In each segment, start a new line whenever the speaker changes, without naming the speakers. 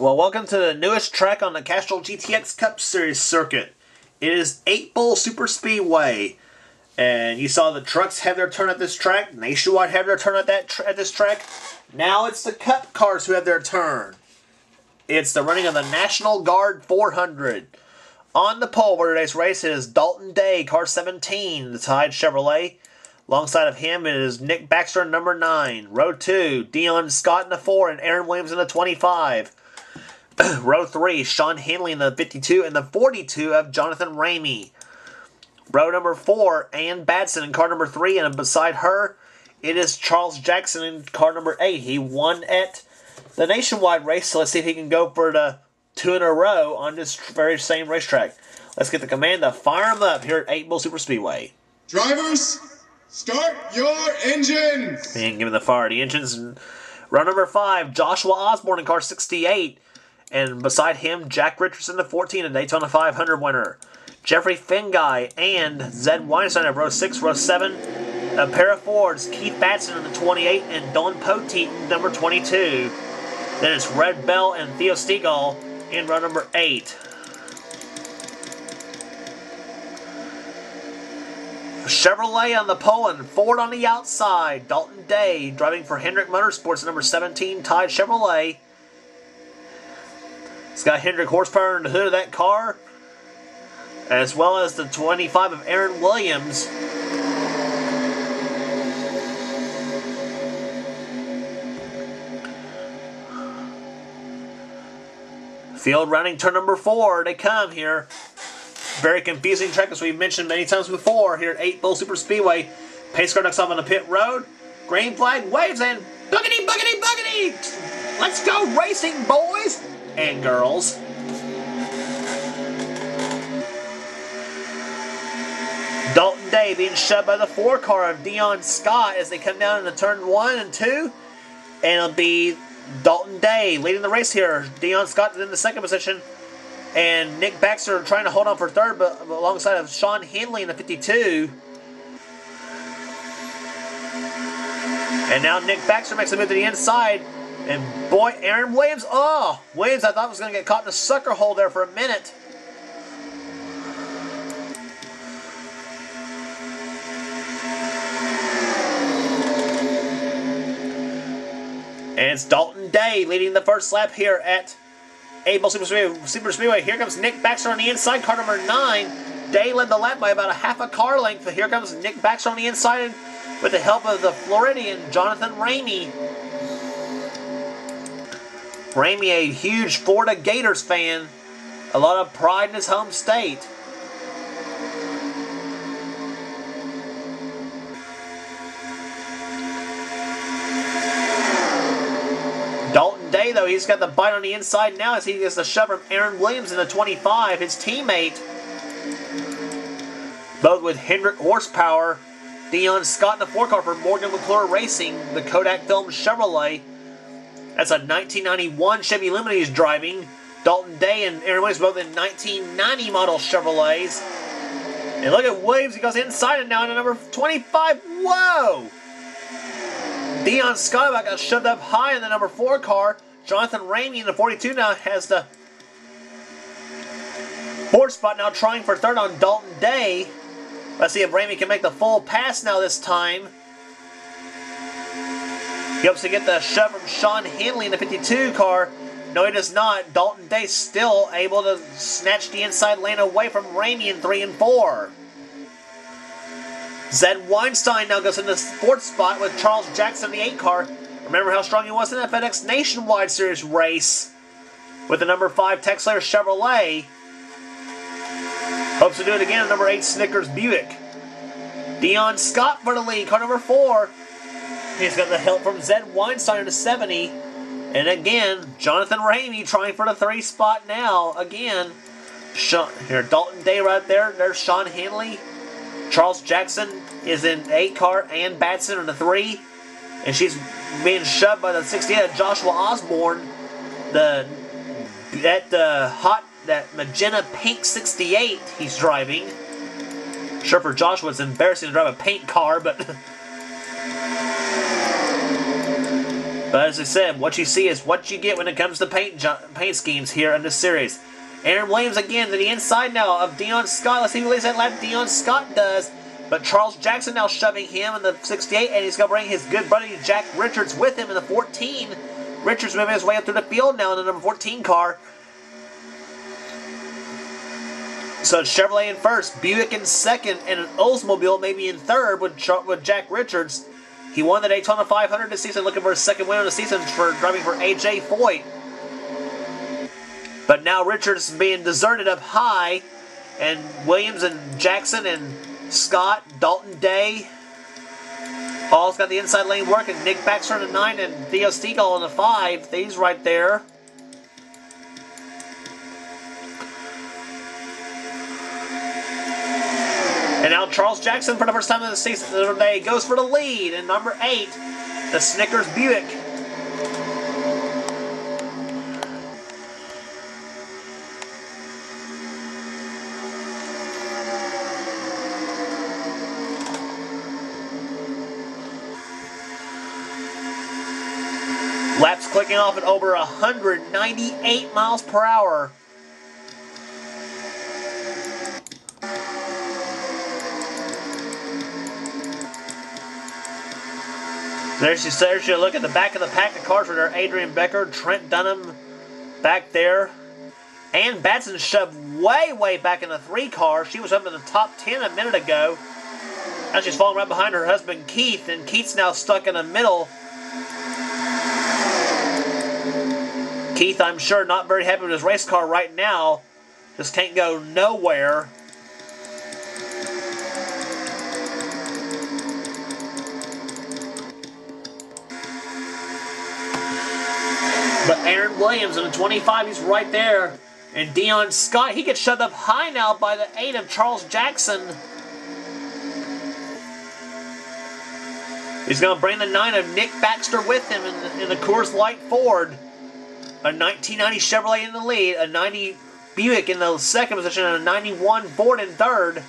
Well, welcome to the newest track on the Castrol GTX Cup Series circuit. It is 8 Bowl Super Speedway. And you saw the trucks have their turn at this track. Nationwide have their turn at this track. Now it's the Cup cars who have their turn. It's the running of the National Guard 400. On the pole for today's race is Dalton Day, car 17, the Tide Chevrolet. Alongside of him is Nick Baxter, number 9. Row 2, Dion Scott in the 4 and Aaron Williams in the 25. Row 3, Sean Henley in the 52 and the 42 of Jonathan Ramey. Row number 4, Ann Badson in car number 3, and beside her, it is Charles Jackson in car number 8. He won at the Nationwide race, so let's see if he can go for the 2 in a row on this very same racetrack. Let's get the command to fire him up here at 8 Bowl Super Speedway.
Drivers, start your engines!
And give him the fire the engines. And row number 5, Joshua Osborne in car 68. And beside him, Jack Richardson, the 14, and Daytona 500 winner. Jeffrey Finguy and Zed Weinstein at row 6, row 7. A pair of Fords, Keith Batson in the 28 and Don Poteet number 22. Then it's Red Bell and Theo Stegall in row number 8. Chevrolet on the pole and Ford on the outside. Dalton Day driving for Hendrick Motorsports, number 17, Tide Chevrolet. It's got Hendrick horsepower in the hood of that car, as well as the 25 of Aaron Williams. Field running turn number 4. They come here. Very confusing track, as we've mentioned many times before, here at 8 Bowl Super Speedway. Pace car ducks off on the pit road. Green flag waves and boogity, boogity, boogity! Let's go racing, boys and girls. Dalton Day being shoved by the 4 car of Dion Scott as they come down into turn 1 and 2. And it'll be Dalton Day leading the race here. Dion Scott in the second position. And Nick Baxter trying to hold on for third, but alongside of Sean Henley in the 52. And now Nick Baxter makes a move to the inside. And boy, Aaron Williams, Williams I thought was going to get caught in the sucker hole there for a minute. And it's Dalton Day leading the first lap here at 8 Bowl Super Speedway. Here comes Nick Baxter on the inside, car number 9. Day led the lap by about a half a car length, but here comes Nick Baxter on the inside with the help of the Floridian Jonathan Ramey. Ramey, a huge Florida Gators fan. A lot of pride in his home state. Dalton Day, though, he's got the bite on the inside now as he gets the shove from Aaron Williams in the 25, his teammate. Both with Hendrick horsepower. Dion Scott in the 4 car for Morgan McClure Racing, the Kodak Film Chevrolet. That's a 1991 Chevy Lumina he's driving. Dalton Day and Aaron Williams both in 1990 model Chevrolets. And look at Williams, he goes inside it now in the number 25. Whoa! Dion Scott got shoved up high in the number 4 car. Jonathan Ramey in the 42 now has the 4th spot, now trying for third on Dalton Day. Let's see if Ramey can make the full pass now this time. He hopes to get the shove from Sean Henley in the 52 car. No, he does not. Dalton Day still able to snatch the inside lane away from Ramey in 3 and 4. Zed Weinstein now goes in the 4th spot with Charles Jackson in the 8 car. Remember how strong he was in that FedEx Nationwide Series race with the number 5 Texlair Chevrolet. Hopes to do it again, number 8 Snickers Buick. Dion Scott for the lead, car number 4. He's got the help from Zed Weinstein in the 70. And again, Jonathan Ramey trying for the 3 spot now. Again, here Dalton Day right there. There's Sean Henley. Charles Jackson is in 8 car, Ann Batson in the 3. And she's being shoved by the 68 of Joshua Osborne. That magenta pink 68 he's driving. Sure, for Joshua it's embarrassing to drive a paint car, but But as I said, what you see is what you get when it comes to paint schemes here in this series. Aaron Williams again to the inside now of Dion Scott. Let's see who leads that lap. Dion Scott does. But Charles Jackson now shoving him in the 68, and he's going to bring his good buddy Jack Richards with him in the 14. Richards moving his way up through the field now in the number 14 car. So Chevrolet in first, Buick in second, and an Oldsmobile maybe in third with Jack Richards. He won the Daytona 500 this season, looking for his second win of the season for driving for A.J. Foyt. But now Richards is being deserted up high, and Williams and Jackson and Scott, Dalton Day, all's got the inside lane working. Nick Baxter in the 9 and Theo Stegall in the 5. These right there. And now Charles Jackson, for the first time in the season today, goes for the lead in number 8, the Snickers Buick. Laps clicking off at over 198 miles per hour. There's you look at the back of the pack of cars with there. Adrian Becker, Trent Dunham back there. Ann Batson shoved way back in the 3 car. She was up in the top 10 a minute ago. Now she's falling right behind her husband Keith, and Keith's now stuck in the middle. Keith, I'm sure, not very happy with his race car right now. Just can't go nowhere. But Aaron Williams in the 25, he's right there. And Dion Scott, he gets shoved up high now by the 8 of Charles Jackson. He's going to bring the 9 of Nick Baxter with him in the Coors Light Ford. A 1990 Chevrolet in the lead, a 90 Buick in the second position, and a 91 Ford in third.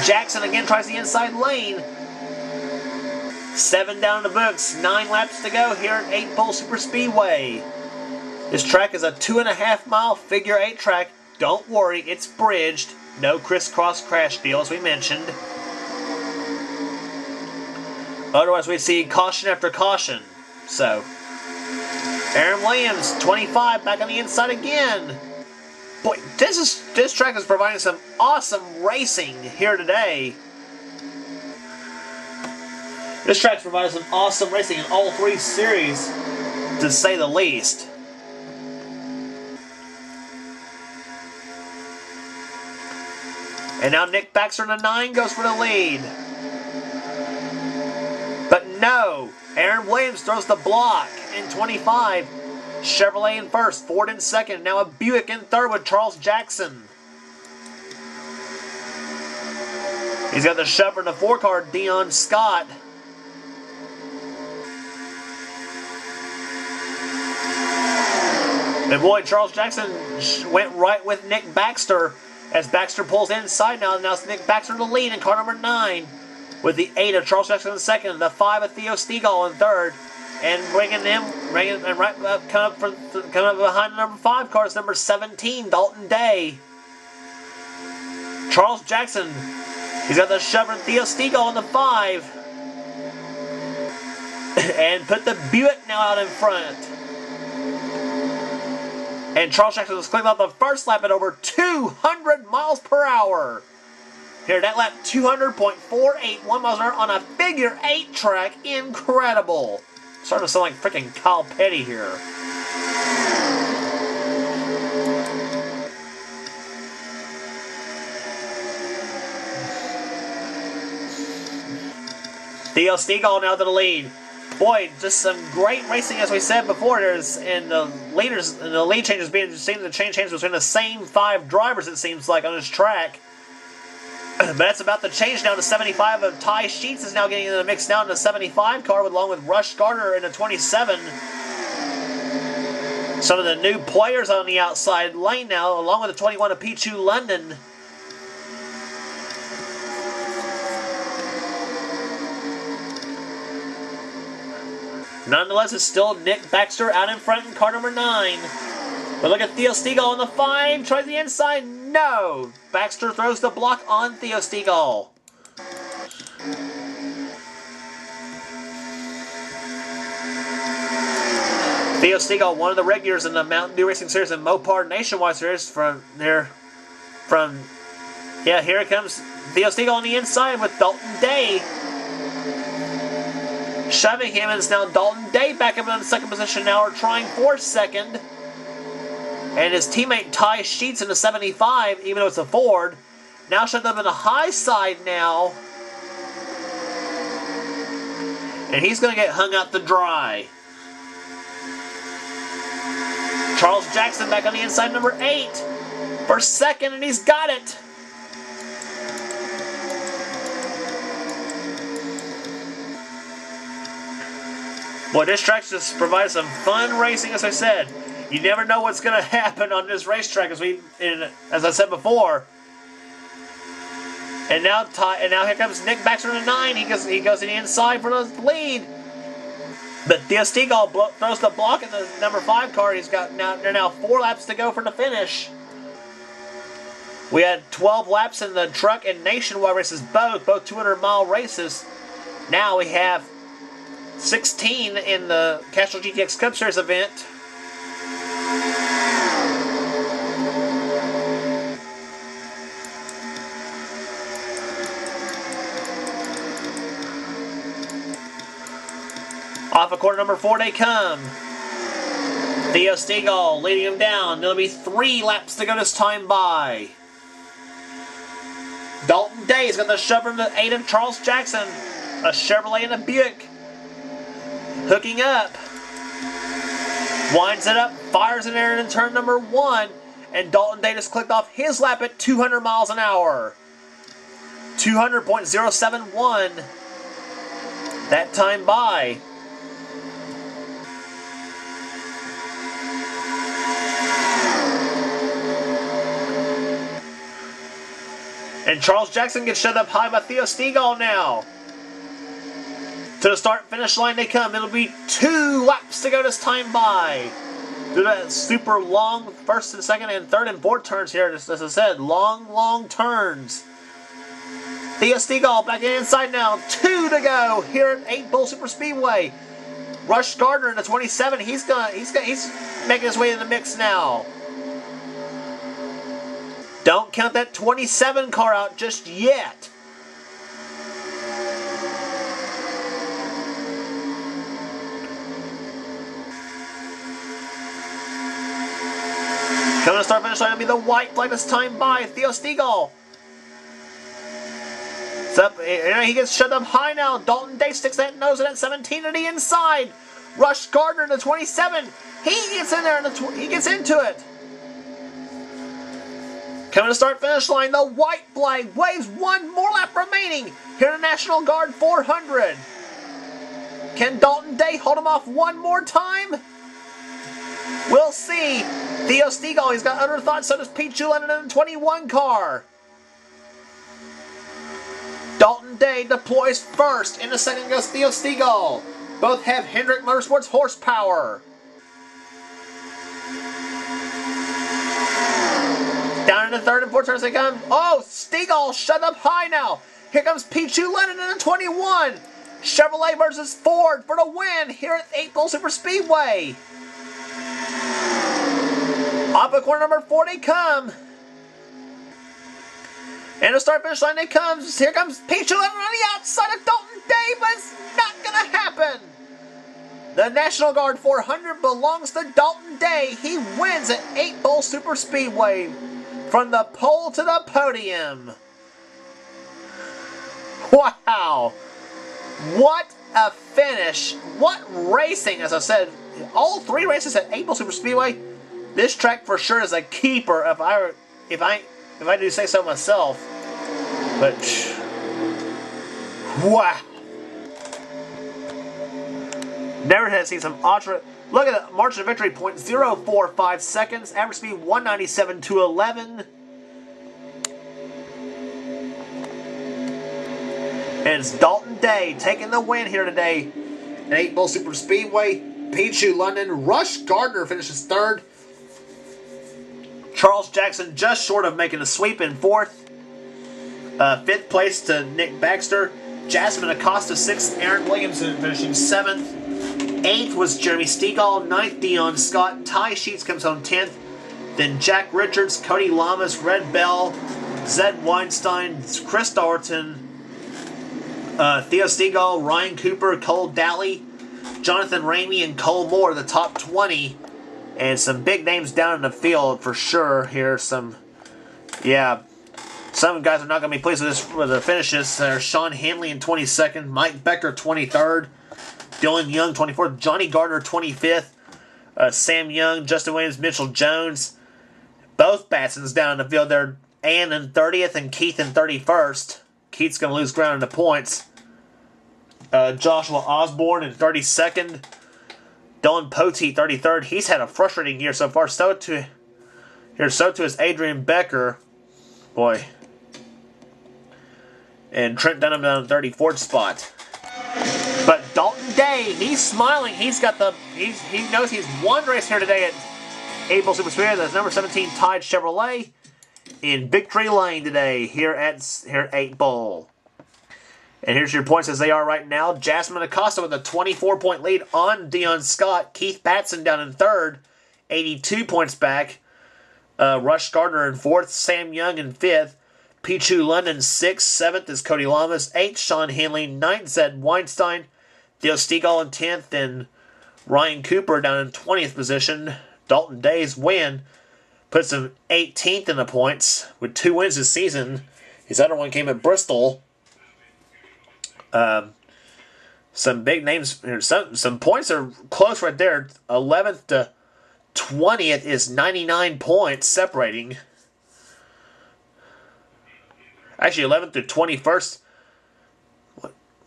Jackson again tries the inside lane. 7 down in the books, 9 laps to go here at 8 Bull Super Speedway. This track is a 2.5 mile figure 8 track. Don't worry, it's bridged. No crisscross crash deal, as we mentioned. Otherwise, we see caution after caution. So, Aaron Williams, 25, back on the inside again. Boy, this track is providing some awesome racing here today. This track's provided some awesome racing in all 3 series, to say the least. And now Nick Baxter in the 9 goes for the lead. But no, Aaron Williams throws the block in 25. Chevrolet in first, Ford in second, now a Buick in third with Charles Jackson. He's got the shove in the 4 car, Dion Scott. And boy, Charles Jackson went right with Nick Baxter as Baxter pulls inside now. Now it's Nick Baxter in the lead in car number 9 with the 8 of Charles Jackson in second, the 5 of Theo Stegall in third, and coming up behind the number 5 car is number 17, Dalton Day. Charles Jackson, he's got the shove in Theo Stegall in the 5, and put the Buick now out in front. And Charles Jackson was cleaning out the first lap at over 200 miles per hour. Here, that lap, 200.481 miles an hour on a figure 8 track. Incredible. Starting to sound like freaking Kyle Petty here. Theo Stegall now to the lead. Boy, just some great racing, as we said before. There's the lead changes being seen the changes between the same 5 drivers, it seems like, on this track. But that's about to change now to 75 of Ty Sheets is now getting in the mix now in the 75 car along with Rush Gardner in the 27. Some of the new players on the outside lane now, along with the 21 of Pichu London. Nonetheless, it's still Nick Baxter out in front in car number 9. But look at Theo Stegall on the 5. Tries the inside. No. Baxter throws the block on Theo Stegall. Theo Stegall, one of the regulars in the Mountain Dew Racing Series and Mopar Nationwide Series here it comes Theo Stegall on the inside with Dalton Day shoving him, and it's now Dalton Day back up in the second position now, or trying for second. And his teammate Ty Sheets in the 75, even though it's a Ford, now shoved up in the high side now. And he's going to get hung out to dry. Charles Jackson back on the inside, number 8, for second, and he's got it. Boy, this track just provides some fun racing, as I said. You never know what's going to happen on this racetrack, as I said before. And now here comes Nick Baxter in the 9. He goes to the inside for the lead. But Theo Stegall throws the block in the number 5 car. There are now 4 laps to go for the finish. We had 12 laps in the truck and nationwide races, both 200-mile races. Now we have 16 in the Castrol GTX Cup Series event. Off of corner number 4 they come. Theo Stegall leading him down. There'll be 3 laps to go this time by. Dalton Day is going to shove him to 8 of Charles Jackson. A Chevrolet and a Buick. Hooking up. Winds it up. Fires in there in turn number 1. And Dalton Day just clicked off his lap at 200 miles an hour. 200.071. That time by. And Charles Jackson gets shoved up high by Theo Stegall now. To the start-finish line they come. It'll be 2 laps to go this time by. Do that super long first and second and third and fourth turns here. As I said, long turns. Theo Stegall back inside now. 2 to go here at 8 Bull Super Speedway. Rush Gardner in the 27. He's making his way in the mix now. Don't count that 27 car out just yet. Coming to start finish line will be the white flag this time by Theo Stegall. It's up, he gets shoved up high now. Dalton Day sticks that nose in at 17 to the inside. Rush Gardner in the 27. He gets in there and he gets into it. Coming to start finish line, the white flag waves 1 more lap remaining here in the National Guard 400. Can Dalton Day hold him off 1 more time? We'll see. Theo Stegall, he's got other thoughts, so does Pete Julian in the 21 car. Dalton Day deploys first. In the second goes Theo Stegall. Both have Hendrick Motorsports horsepower. Down in the third and fourth turns they come. Oh, Stegall shut up high now. Here comes Pichu Lennon in the 21. Chevrolet versus Ford for the win here at 8 Bull Super Speedway. Up at corner number 4 they come. And the start finish line they comes. Here comes Pichu Lennon on the outside of Dalton Day, but it's not going to happen. The National Guard 400 belongs to Dalton Day. He wins at 8 Bull Super Speedway. From the pole to the podium. Wow. What a finish. What racing, as I said. All 3 races at 8 Bull Super Speedway. This track for sure is a keeper if I do say so myself. But wow. Never had seen some ultra. Look at the margin of victory, 0.045 seconds. Average speed, 197 to 11. And it's Dalton Day taking the win here today At 8 Bull Super Speedway, Pichu London, Rush Gardner finishes 3rd. Charles Jackson just short of making a sweep in 4th. 5th place to Nick Baxter. Jasmine Acosta 6th. Aaron Williamson finishing 7th. 8th was Jeremy Stegall. 9th, Dion Scott. Ty Sheets comes home 10th. Then Jack Richards, Cody Lamas, Red Bell, Zed Weinstein, Chris Doherton, Theo Stegall, Ryan Cooper, Cole Daly, Jonathan Ramey, and Cole Moore, the top 20. And some big names down in the field for sure here. Some guys are not going to be pleased with the finishes. There's Sean Hanley in 22nd, Mike Becker 23rd, Dylan Young 24th, Johnny Gardner 25th, Sam Young, Justin Williams, Mitchell Jones. Both Batsons down in the field there. Ann in 30th and Keith in 31st. Keith's going to lose ground in the points. Joshua Osborne in 32nd. Dylan Poteet 33rd. He's had a frustrating year so far. So too is Adrian Becker. Boy. And Trent Dunham down in the 34th spot. But Dalton Day, he's smiling. He knows he's won race here today at 8 Bull Super Speedway. That's number 17 Tide Chevrolet in Victory Lane today here at 8 Bull. And here's your points as they are right now. Jasmine Acosta with a 24-point lead on Dion Scott. Keith Batson down in 3rd, 82 points back. Rush Gardner in 4th. Sam Young in 5th. Pichu London 6th. 7th is Cody Lamas. 8th, Sean Hanley. 9th, Zed Weinstein. Theo Stegall in 10th. And Ryan Cooper down in 20th position. Dalton Day's win puts him 18th in the points with 2 wins this season. His other one came at Bristol. Some big names. Some points are close right there. 11th to 20th is 99 points separating. Actually, 11th to 21st.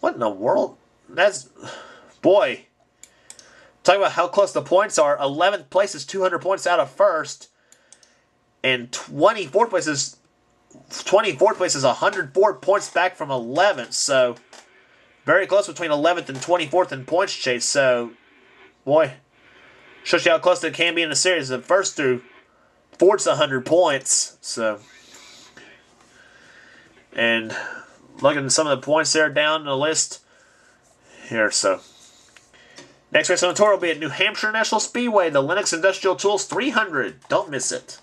What in the world? Boy. Talk about how close the points are. 11th place is 200 points out of 1st. And 24th place is 104 points back from 11th. So, very close between 11th and 24th in points chase. So, boy, shows you how close it can be in the series. The first through 4th's 100 points. So, and looking at some of the points there down the list here. So, next race on the tour will be at New Hampshire National Speedway, the Lennox Industrial Tools 300. Don't miss it.